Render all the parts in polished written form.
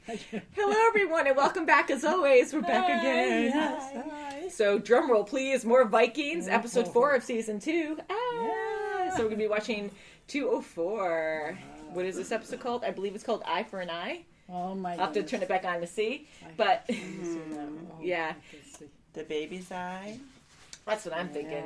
Hello, everyone, and welcome back. As always, we're back again. Hi. So, drum roll, please. More Vikings, episode 4 of season 2. So, we're going to be watching 204. What is this episode called? I believe it's called Eye for an Eye. Oh my I'll have to turn it back on to see. But, yeah. The baby's eye. That's what I'm thinking.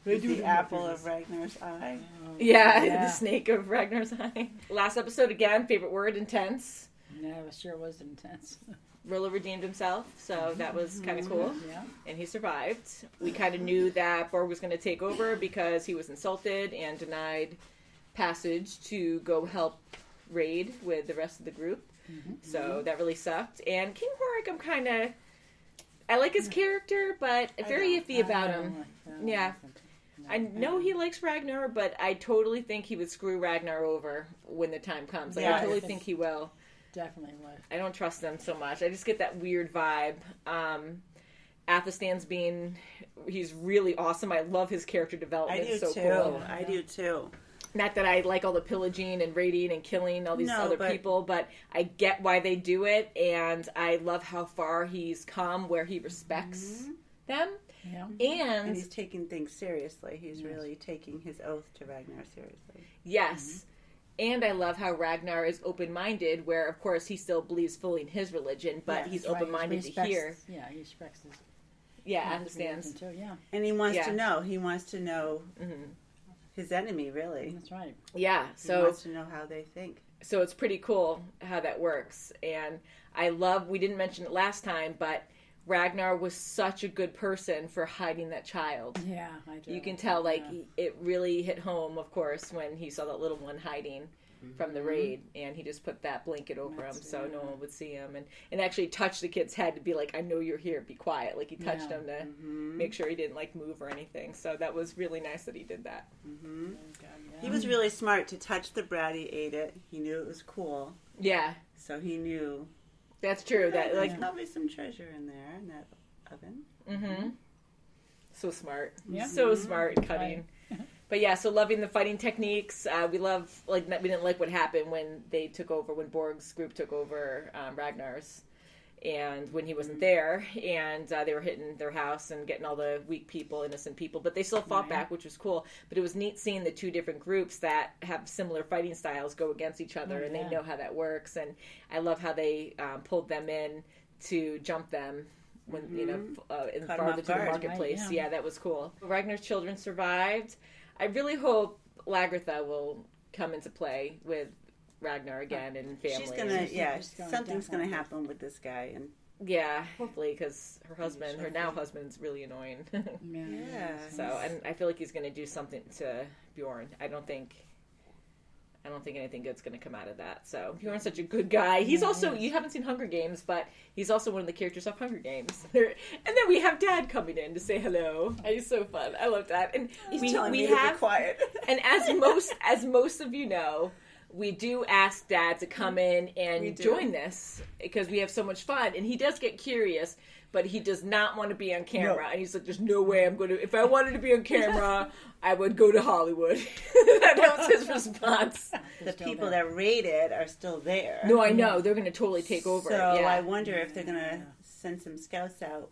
The apple of Ragnar's eye. Yeah, the snake of Ragnar's eye. Last episode, again, favorite word, intense. Yeah, it sure was intense. Rilla redeemed himself, so that was kind of cool. Yeah. And he survived. We kind of knew that Borg was going to take over because he was insulted and denied passage to go help raid with the rest of the group. So that really sucked. And King Horik, I like his character, but very iffy about him. Yeah. I know he likes Ragnar, but I totally think he would screw Ragnar over when the time comes. Like, I totally think he will. Definitely would. I don't trust them so much. I just get that weird vibe. Athelstan's he's really awesome. I love his character development. I do so too. Cool. I do too. Not that I like all the pillaging and raiding and killing all these other people, but I get why they do it, and I love how far he's come where he respects them. Yeah. And he's taking things seriously. He's really taking his oath to Ragnar seriously. Yes. And I love how Ragnar is open-minded, where, of course, he still believes fully in his religion, but he's open-minded to hear. Yeah, he respects his... Yeah, Athelstan's. Too, yeah. And he wants to know. He wants to know his enemy, really. That's right. Yeah, so... He wants to know how they think. So it's pretty cool how that works. And I love, we didn't mention it last time, but Ragnar was such a good person for hiding that child. Yeah, I do. You can tell, it really hit home, of course, when he saw that little one hiding from the raid, and he just put that blanket over him so no one would see him, and actually touched the kid's head to be like, I know you're here, be quiet. Like, he touched him to make sure he didn't, move or anything. So that was really nice that he did that. He was really smart to touch the bread. He ate it. He knew it was cool. Yeah. So he knew... That's true. There's probably some treasure in there in that oven. So smart. Yeah. So smart and cutting. But yeah, so loving the fighting techniques. We love, we didn't like what happened when they took over, when Borg's group took over Ragnar's, and when he wasn't there, and they were hitting their house and getting all the weak people, innocent people, but they still fought back, which was cool. But it was neat seeing the two different groups that have similar fighting styles go against each other, and they know how that works. And I love how they pulled them in to jump them when in farther to the marketplace. Right, yeah, that was cool. Ragnar's children survived. I really hope Lagertha will come into play with Ragnar again and family. Something's gonna happen with this guy, and hopefully, because her now husband's really annoying. So, So, and I feel like he's gonna do something to Bjorn. I don't think anything good's gonna come out of that. So Bjorn's such a good guy. He's also you haven't seen Hunger Games, but he's also one of the characters of Hunger Games. And then we have Dad coming in to say hello. He's so fun. I love that. And he's telling me to be quiet. And as most of you know, we do ask Dad to come in and join this because we have so much fun. And he does get curious, but he does not want to be on camera. No. And he's like, there's no way I'm going to... If I wanted to be on camera, I would go to Hollywood. That was his response. The people that raided are still there. No, I know. They're going to totally take over. So I wonder if they're going to send some scouts out.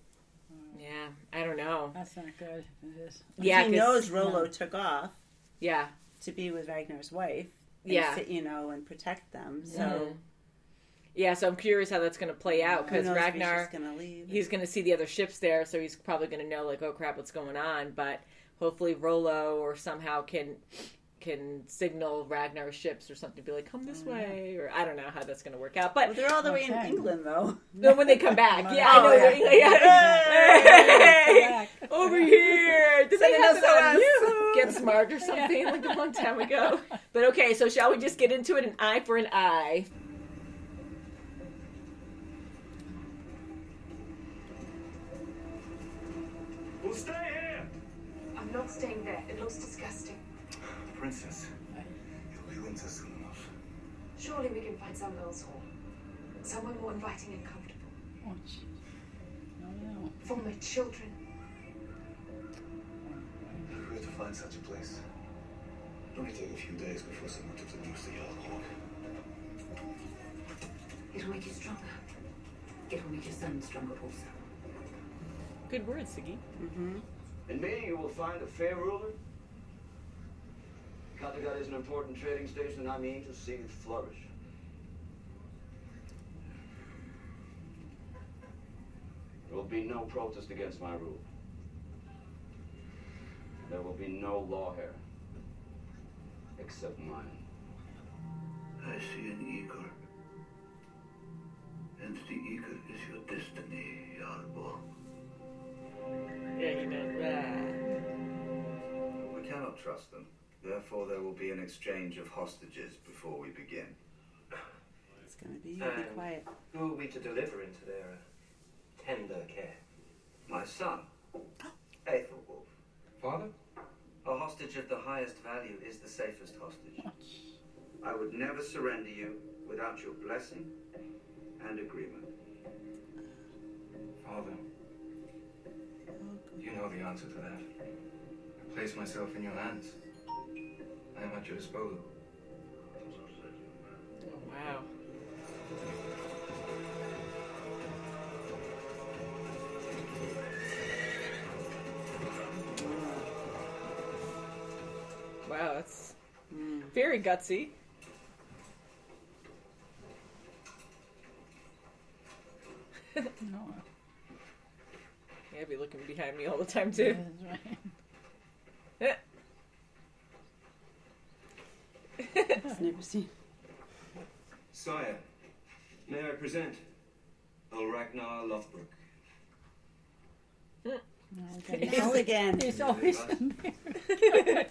Yeah, I don't know. That's not good. It is. Yeah, he knows Rollo took off. Yeah. To be with Ragnar's wife. And, and protect them. So, so I'm curious how that's going to play out because Ragnar, he's going to see the other ships there, so he's probably going to know oh crap, what's going on. But hopefully Rollo or somehow can signal Ragnar's ships or something to be like, come this way, or I don't know how that's going to work out. But they're all the way in England though. No, when they come back, I know. Hey, over here. Did they have it on you? Get Smart or something like a long time ago. But okay, so shall we just get into it? An eye for an eye. We'll stay here. I'm not staying there. It looks disgusting. Princess, you'll be winter soon enough. Surely we can find some girls' hall. Somewhere more inviting and comfortable. Oh, jeez. No. For my children. Where to find such a place? It'll only take a few days before someone took the news to Yellow Hawk. It'll make you stronger. It will make your son stronger also. Good words, Siggy. Mm-hmm. In me, you will find a fair ruler. Kattegat is an important trading station, and I mean to see it flourish. There will be no protest against my rule. There will be no law here, except mine. I see an eagle. And the eagle is your destiny, Jarlborg. Yeah, he knows. We cannot trust them. Therefore, there will be an exchange of hostages before we begin. It's gonna be. You be quiet. Who are we to deliver into their tender care? My son, Aethelwolf. Father? A hostage of the highest value is the safest hostage. I would never surrender you without your blessing and agreement. Father, you know the answer to that. I place myself in your hands. I am at your disposal. Oh, wow. Wow, that's very gutsy. No. Yeah, I'd be looking behind me all the time, too. That's right. It's never seen. Sire, may I present Earl Ragnar Lothbrok? No, okay. All again. He's always been there.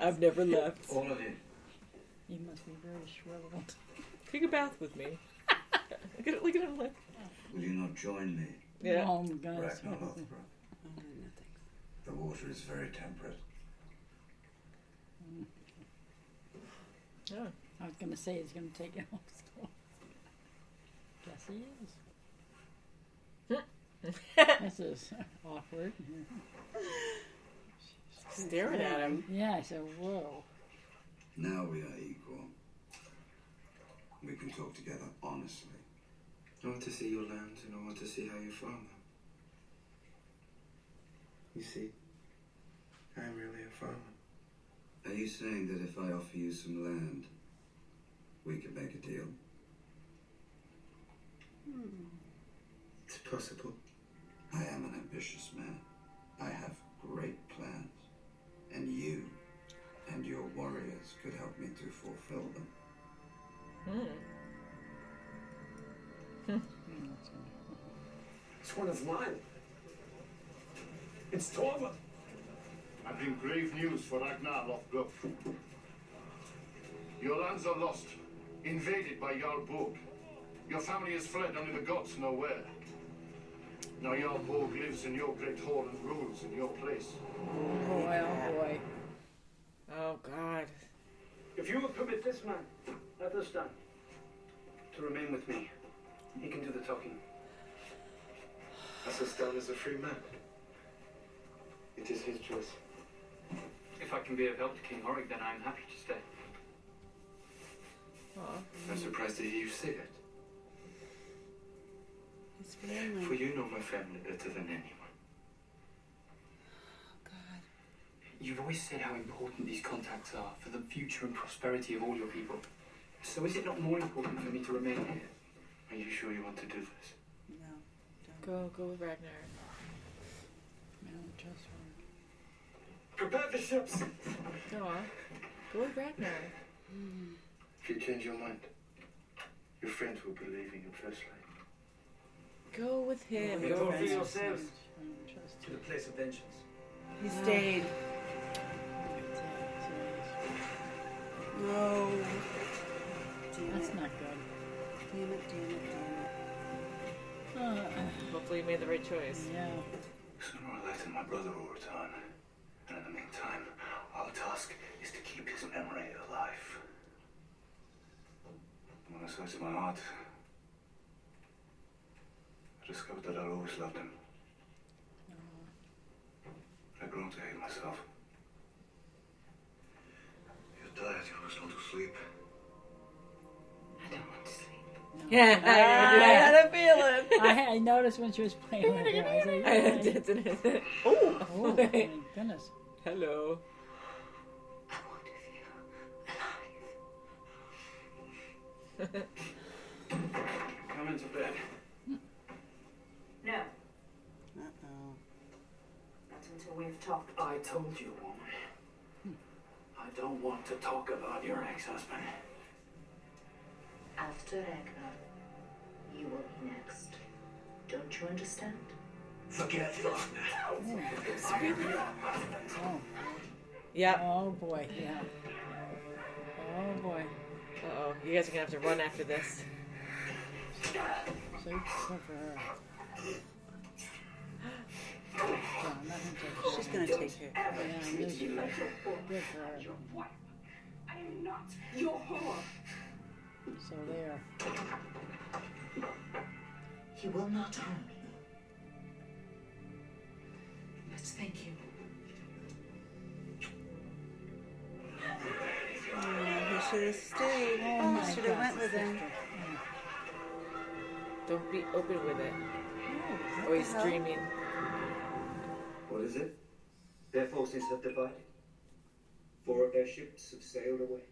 I've never left. All of you. He must be very shriveled. Take a bath with me. Look at him like. Will you not join me? Yeah. Oh my goodness. Ragnar Lothbrok. Oh, no, thanks. The water is very temperate. Oh. I was going to say he's going to take it home. So. Guess he is. This is awkward. Staring at him. Yeah, I said, whoa. Now we are equal. We can talk together honestly. I want to see your lands and I want to see how you farm them. You see, I am really a farmer. Are you saying that if I offer you some land, we can make a deal? It's possible. I am an ambitious man. I have great plans. And you and your warriors could help me to fulfill them. It's one of mine. It's Torva. I bring grave news for Ragnar Lothbrok. Your lands are lost, invaded by Jarl Borg. Your family has fled, only the gods know where. Now Jarl Borg lives in your great hall and rules in your place. Boy, oh boy. Oh, God. If you will permit this man, Athelstan, to remain with me, he can do the talking. Athelstan is a free man. It is his choice. If I can be of help to King Horik, then I am happy to stay. I'm surprised to hear you say that. His family. For you know my family better than anyone. God. You've always said how important these contacts are for the future and prosperity of all your people. So is it not more important for me to remain here? Are you sure you want to do this? No. Go with Ragnar. I don't trust her. Prepare the ships! Aw. Go with Ragnar. If you change your mind, your friends will be leaving in first light. Go with him. Go Go for with him. yourselves I don't trust to the place of vengeance. He stayed. No. Damn That's it. not good. Damn it, damn it, damn it. Hopefully you made the right choice. Yeah. Sooner or later, my brother will return. And in the meantime, our task is to keep his memory alive. When I searched my heart, I discovered that I always loved him. I'd grown to hate myself. You're tired, you must go to sleep. I don't want to sleep. No. Yeah, I had a feeling. I noticed when she was playing with her. I was like, Oh, oh my goodness. Hello. I want to feel alive. Come into bed. No, uh-oh. not until we've talked. I told you, woman. I don't want to talk about your ex-husband. After Ragnar, you will be next. Don't you understand? Forget Ragnar. Yep. Oh boy, yeah. Oh boy. Uh-oh. You guys are gonna have to run after this. So good for her. Yeah, nothing to She's gonna take it. Yeah, I knew she would. Good for her. I am not your whore. So there. He will not harm me. But thank you. Oh, he should have stayed. Oh Oh, my should have God, went with him. sister. Don't be open with it. What Oh, he's the hell? dreaming. What is it? Their forces have divided. 4 of their ships have sailed away.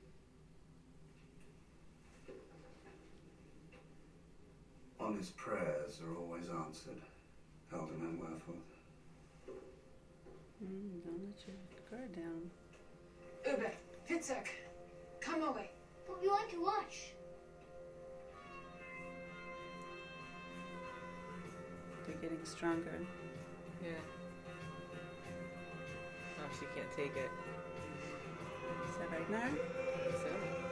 Honest prayers are always answered, Alderman Werforth. Don't let your guard down. Uber, Fitzek, come away. But we want to watch. They're getting stronger. Yeah. Oh, she can't take it. Is that Ragnar? So.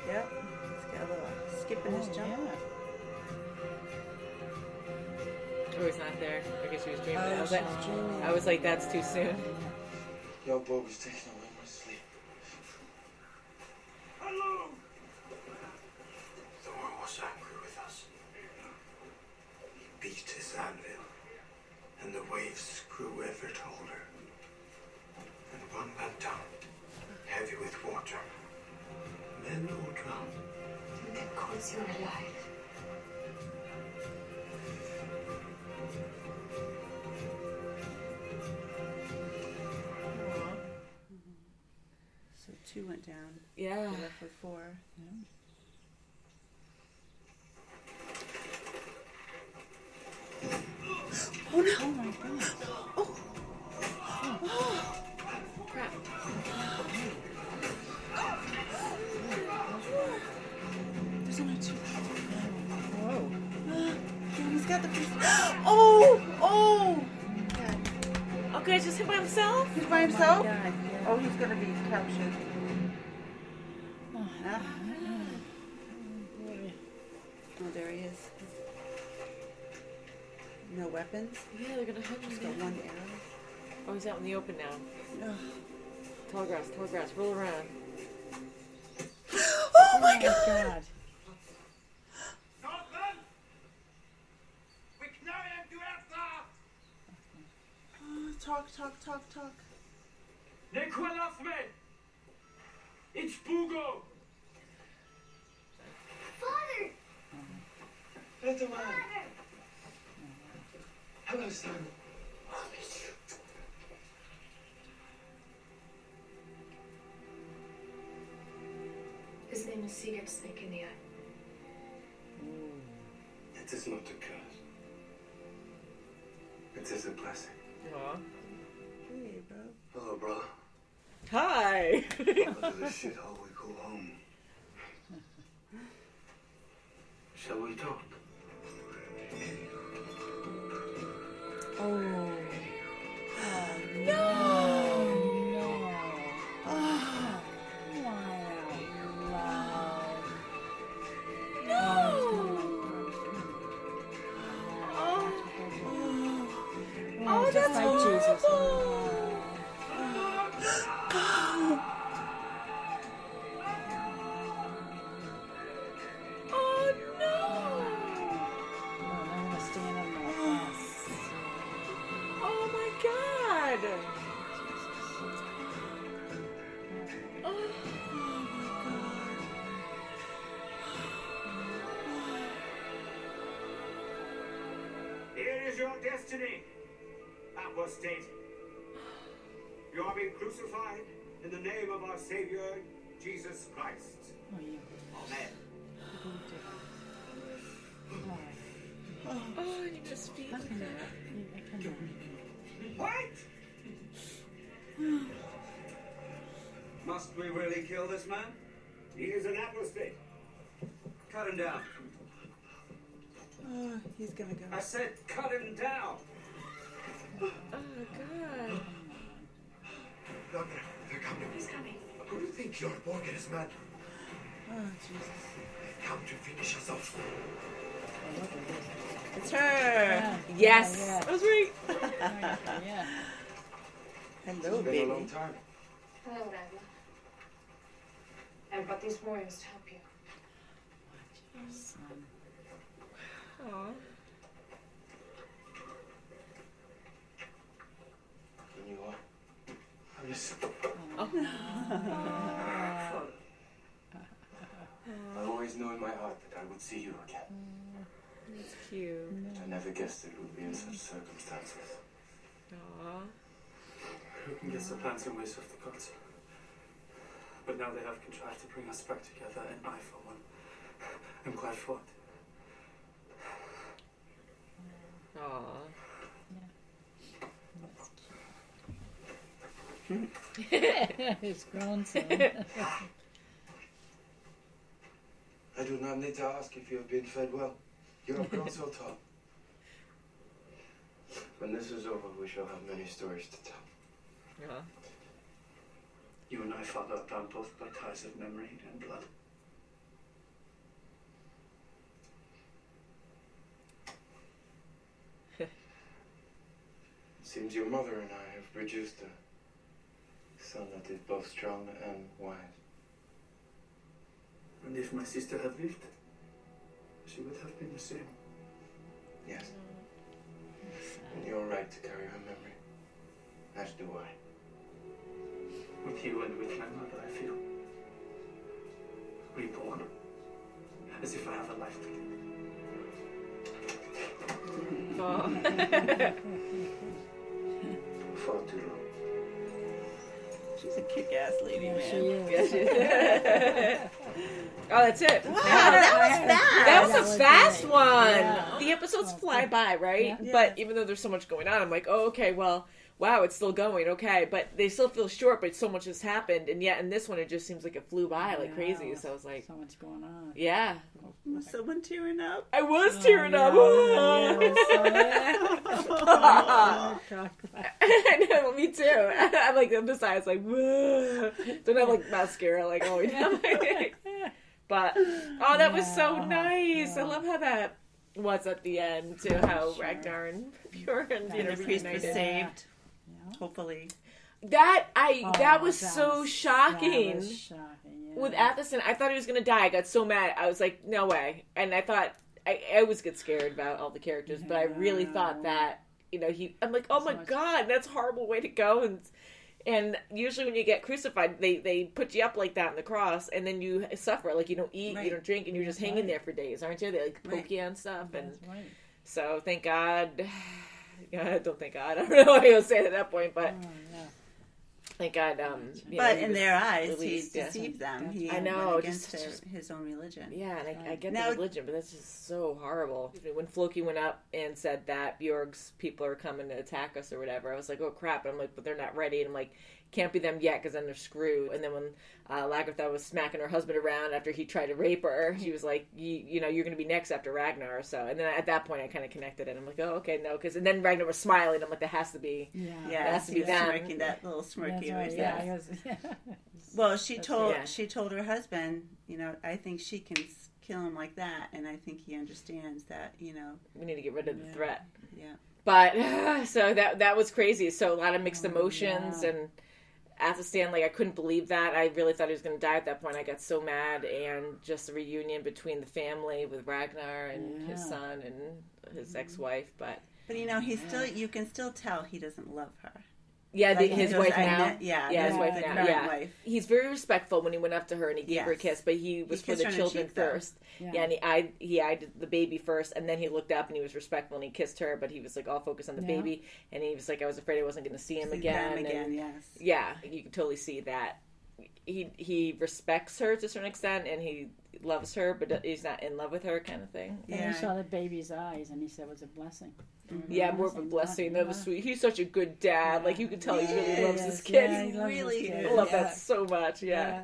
Yep. He's got a little skip in his jump. Yeah. Oh, he's not there. I guess she was dreaming. Oh, I was like, she's dreaming. I was like, that's too soon. Your boy was taking away my sleep. Hello! Thor was angry with us. He beat his anvil, and the waves grew ever taller. And one went down, heavy with water. Men all drowned. Because you're alive. So 2 went down. Yeah. They're left with 4. Oh no! Oh my goodness. Crap. There's only 2. Whoa. He's got the piece. Oh! Oh! Oh, good. Just him by himself? He's by himself? God, yeah. Oh, he's gonna be captured. Ah. Boy. Oh, there he is. No weapons. Yeah, they're gonna hunt Just him. got 1 arrow. Oh, he's out in the open now. Ugh. Tall grass, roll around. Oh my god! God. Northman! We knałem du efter! Oh, talk. Nie kłamstwy! It's Bugo! Father! Little man. Hello, son. His name is Sigurd Snekinir. It is not a curse. It is a blessing. Aw. Hey, bro. Hello, brother. Hi. Welcome to the shithole we call home. Shall we talk? Oh. No. Oh, that's like horrible. Jesus. Oh no! I'm gonna stand on my ass. Oh my god! Oh. is your destiny, apostate. You are being crucified in the name of our Savior, Jesus Christ. Amen. Oh, you just feet. Wait! Must we really kill this man? He is an apostate. Cut him down. Oh, he's gonna go. I said cut him down. Oh, God. Look, they're coming. He's coming. Who do you think you are, Borg and his men? Oh, Jesus. They come to finish us off. It's her. Yes. Yeah. I was right. Yeah. Hello, It's been baby. a long time. Hello, Ragnar. I brought these warriors to help you. Aw. And you are. I miss you. I always knew in my heart that I would see you again. That's cute. I never guessed it would be in such circumstances. Aw. Who can guess the plans and ways of the gods? But now they have contrived to bring us back together, and I, for one, am glad for it. Aw. His grown son. I do not need to ask if you have been fed well. You have grown so tall. When this is over, we shall have many stories to tell. Yeah. You and I, Father, are bound both by ties of memory and blood. It seems your mother and I have produced a son that is both strong and wise. And if my sister had lived, she would have been the same. Yes. And you're right to carry her memory. As do I. With you and with my mother, I feel reborn. As if I have a life to live. Aw. Far too long. She's a kick-ass lady, man. She is. Oh, that's it. Wow, that was fast. That was That a was fast great. one. Yeah. The episodes fly by, right? Yeah. But even though there's so much going on, I'm like, oh, okay, well, wow, it's still going, okay. But they still feel short, but so much has happened. And yet in this one, it just seems like it flew by like crazy. So I was like, So much going on. yeah. Was someone tearing up? I was tearing up. I know, me too. I'm like, besides, like, whoa. Don't have like mascara, like, all the time. But, oh, that was so nice. I love how that was at the end, too, how Ragnar and Bjorn, And the priest was saved. Hopefully. That was that so was- shocking. That was shocking, yeah. With Athelstan, I thought he was going to die. I got so mad. I was like, no way. And I thought, I always get scared about all the characters, but I really thought that, you know, I'm like, oh my God, that's a horrible way to go. And usually when you get crucified, they put you up like that on the cross, and then you suffer. Like, you don't eat, you don't drink, and you're just hanging there for days, aren't you? They like poke you and stuff. And so thank God. I don't thank God. I don't know what I was saying at that point, but thank God. But in their eyes, released, he deceived them. He I know, went against his own religion. Yeah, and I get Now- the religion, but that's just so horrible. When Floki went up and said that Bjorg's people are coming to attack us or whatever, I was like, oh crap. And I'm like, but they're not ready. And I'm like, can't be them yet because then they're screwed. And then when Lagertha was smacking her husband around after he tried to rape her, she was like, you know, you're going to be next after Ragnar. So, and then at that point, I kind of connected it. I'm like, oh, okay, no, because and then Ragnar was smiling. I'm like, that has to be, Yeah, that has to he be was them. smirking, that little smirk That's he right, always yeah, does. he was- yeah. Well, she That's told her husband, you know, I think she can kill him like that, and I think he understands that, you know. We need to get rid of the threat. Yeah. But so that was crazy. So a lot of mixed emotions and Athelstan, like I couldn't believe that. I really thought he was going to die at that point. I got so mad, and just the reunion between the family with Ragnar and his son and his ex-wife. But you know, he's still. You can still tell he doesn't love her. Yeah, Like, his he goes, wife now. his wife the now. current Yeah, wife. he's very respectful when he went up to her and he gave her a Yes. kiss, but he was for kissed the her on the children cheek, though. first. Yeah, and he eyed the baby first, and then he looked up and he was respectful and he kissed her, but he was like all focused on the baby, and he was like, I was afraid I wasn't going to see him again. Yes. Yeah, you can totally see that. He respects her to a certain extent, and he loves her, but he's not in love with her, kind of thing. And he saw the baby's eyes, and he said it was a blessing. Yeah, more of a blessing. That was sweet. He's such a good dad. Like, you can tell he really loves his kid. Yeah, he loves really his kid. I love that so much. Yeah.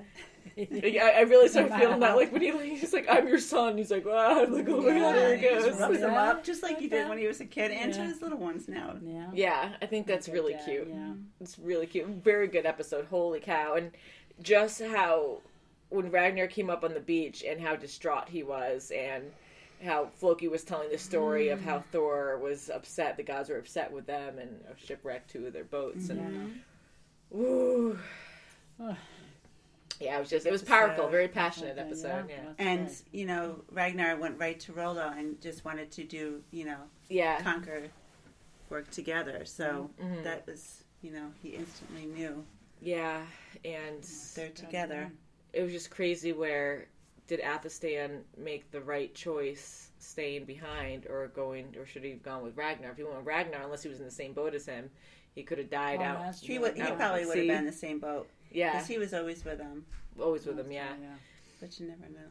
I really started feeling that, like, when he's like, I'm your son. He's like, wow. I'm like, oh my God, there he He just goes. rubs them up, just like he did when he was a kid, and to his little ones now. Yeah, I think that's really dad, cute. yeah. It's really cute. Very good episode. Holy cow. And just how, when Ragnar came up on the beach and how distraught he was, and how Floki was telling the story of how Thor was upset, the gods were upset with them, and shipwrecked 2 of their boats. And, ooh. Yeah, it was powerful, very passionate episode. Yeah. And, you know, Ragnar went right to Rollo and just wanted to do, you know, conquer, work together. So that was, you know, he instantly knew. Yeah, and they're together. It was just crazy where did Athelstan make the right choice staying behind or should he have gone with Ragnar? If he went with Ragnar, unless he was in the same boat as him, he could have died out. He probably would have been in the same boat. Yeah. Because he was always with him. Always with him, yeah. But you never know.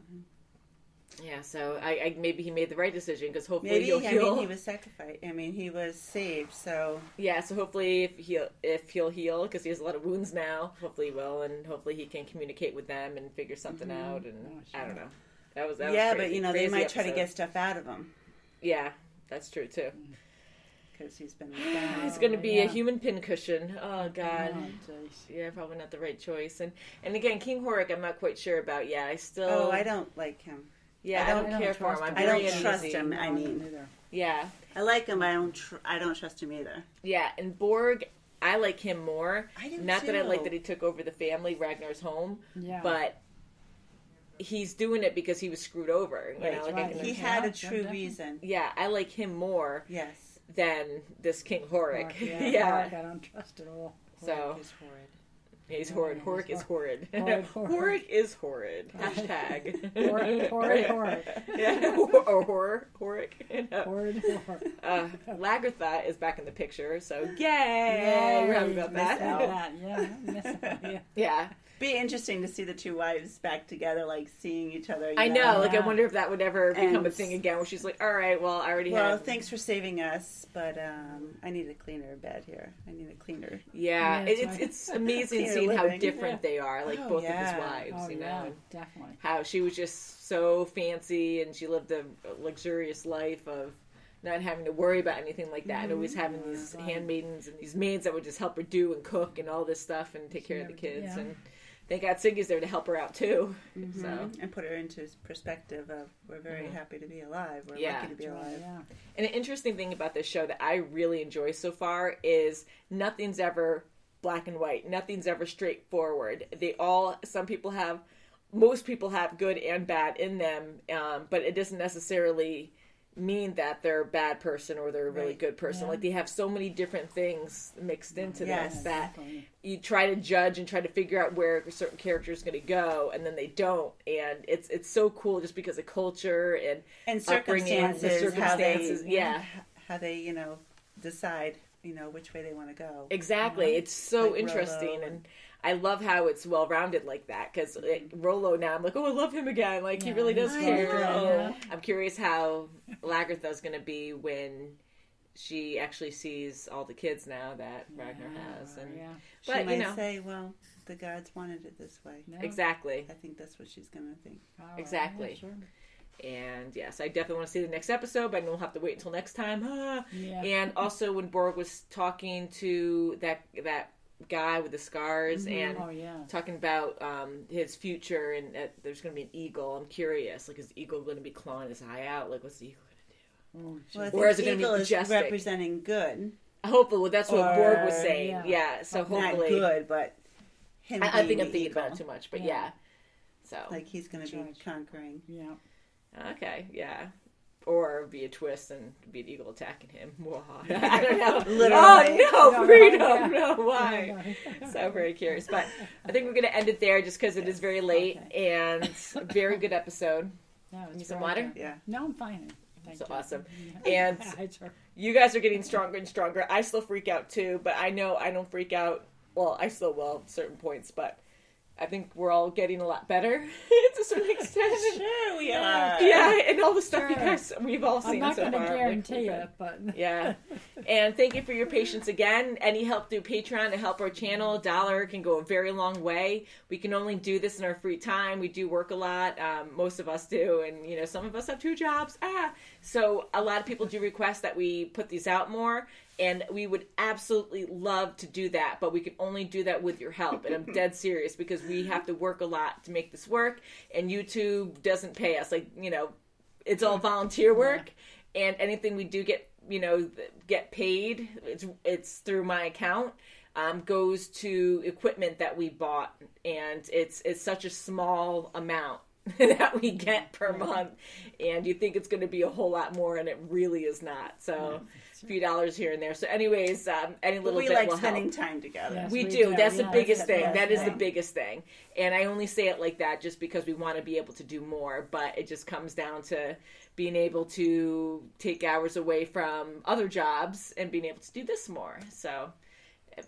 Yeah, so I maybe he made the right decision because hopefully maybe he'll heal. I mean, he was sacrificed. I mean, he was saved. So yeah, so hopefully if he'll heal because he has a lot of wounds now, hopefully he will, and hopefully he can communicate with them and figure something out. And I don't know. That was yeah, was but you know they might try to get stuff out of him. Yeah, that's true too. Because he's been. He's going to be a human pincushion. Oh God. Yeah, probably not the right choice. And again, King Horik, I'm not quite sure about. Yeah, I don't like him. Yeah, I don't care for him. I don't trust him. I mean, yeah, I like him. But I don't trust him either. Yeah, and Borg, I like him more. I do not too. that I like that he took over the family, Ragnar's home. Yeah. But he's doing it because he was screwed over. You know, like he had a true reason. Yeah, I like him more. Yes. Than this King Horik. Yeah. I don't trust at all. So is horrid. He's horrid. Horik is horrid. Horik is horrid. Hashtag. Horrid. Yeah. Or horror. Horik. Horrid. Lagertha is back in the picture, so yay! We're happy about that. Yeah. Be interesting to see the 2 wives back together, like seeing each other. I know. Like, I wonder if that would ever become a thing again, where she's like, "All right, well, I already had." Well, thanks for saving us, but I need a cleaner bed here. I need a cleaner. Yeah, it's amazing seeing how different they are, like both of his wives. Oh, you know, and definitely. how she was just so fancy, and she lived a luxurious life of not having to worry about anything like that, and always having these handmaidens and these maids that would just help her do and cook and all this stuff and take care of the kids and. Thank God Siggy's there to help her out too. So. And put her into perspective of we're very happy to be alive. We're lucky to be alive. Yeah. And an interesting thing about this show that I really enjoy so far is nothing's ever black and white. Nothing's ever straightforward. Most people have good and bad in them, but it doesn't necessarily mean that they're a bad person or they're a really good person. Like, they have so many different things mixed into this that you try to judge and try to figure out where a certain character is going to go, and then they don't. And it's so cool just because of culture and circumstances, how they you know, decide, you know, which way they want to go. Exactly. It's so interesting, and I love how it's well rounded like that. Because Rollo now, I'm like, oh, I love him again. Like he really does care. I'm curious how Lagertha's going to be when she actually sees all the kids now that Ragnar has. And But she might say, well, the gods wanted it this way. No. Exactly. I think that's what she's going to think. Exactly. Yeah, sure. And yes, I definitely want to see the next episode, but we'll have to wait until next time. And also when Borg was talking to that guy with the scars and talking about his future and there's going to be an eagle. I'm curious, like, is the eagle going to be clawing his eye out? Like, what's the eagle going to do? Well, or is it going to be majestic? Is representing good. Hopefully, well, that's what Borg was saying. Yeah, so hopefully, not good, but him. I think I'm thinking about it too much, but so like he's going to be conquering. Yeah. Okay. Yeah. Or be a twist and be an eagle attacking him. I don't know. Literally. Oh, no, freedom. No, why? So very curious. But I think we're going to end it there just because it is very late and very good episode. No, Need some water? Good. Yeah. No, I'm fine. Thank you. Awesome. And you guys are getting stronger and stronger. I still freak out too, but I know I don't freak out. Well, I still will at certain points, but I think we're all getting a lot better to a certain extent. Sure, we are. Yeah, and all the stuff you guys, we've all seen so far. I'm not going to guarantee it, but... Yeah. And thank you for your patience again. Any help through Patreon to help our channel, $1 can go a very long way. We can only do this in our free time. We do work a lot. Most of us do. And, some of us have 2 jobs. So a lot of people do request that we put these out more. And we would absolutely love to do that, but we can only do that with your help. And I'm dead serious because we have to work a lot to make this work. And YouTube doesn't pay us. It's all volunteer work. Yeah. And anything we do get paid, it's through my account, goes to equipment that we bought. And it's such a small amount that we get per month. And you think it's going to be a whole lot more, and it really is not. So... a few dollars here and there. So anyways, any little bit will help. We like spending time together. Yes, we do. That's the biggest thing. That is the biggest thing. And I only say it like that just because we want to be able to do more. But it just comes down to being able to take hours away from other jobs and being able to do this more. So,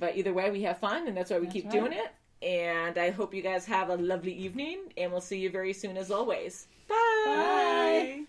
but either way, we have fun, and that's why we keep doing it. And I hope you guys have a lovely evening, and we'll see you very soon as always. Bye. Bye.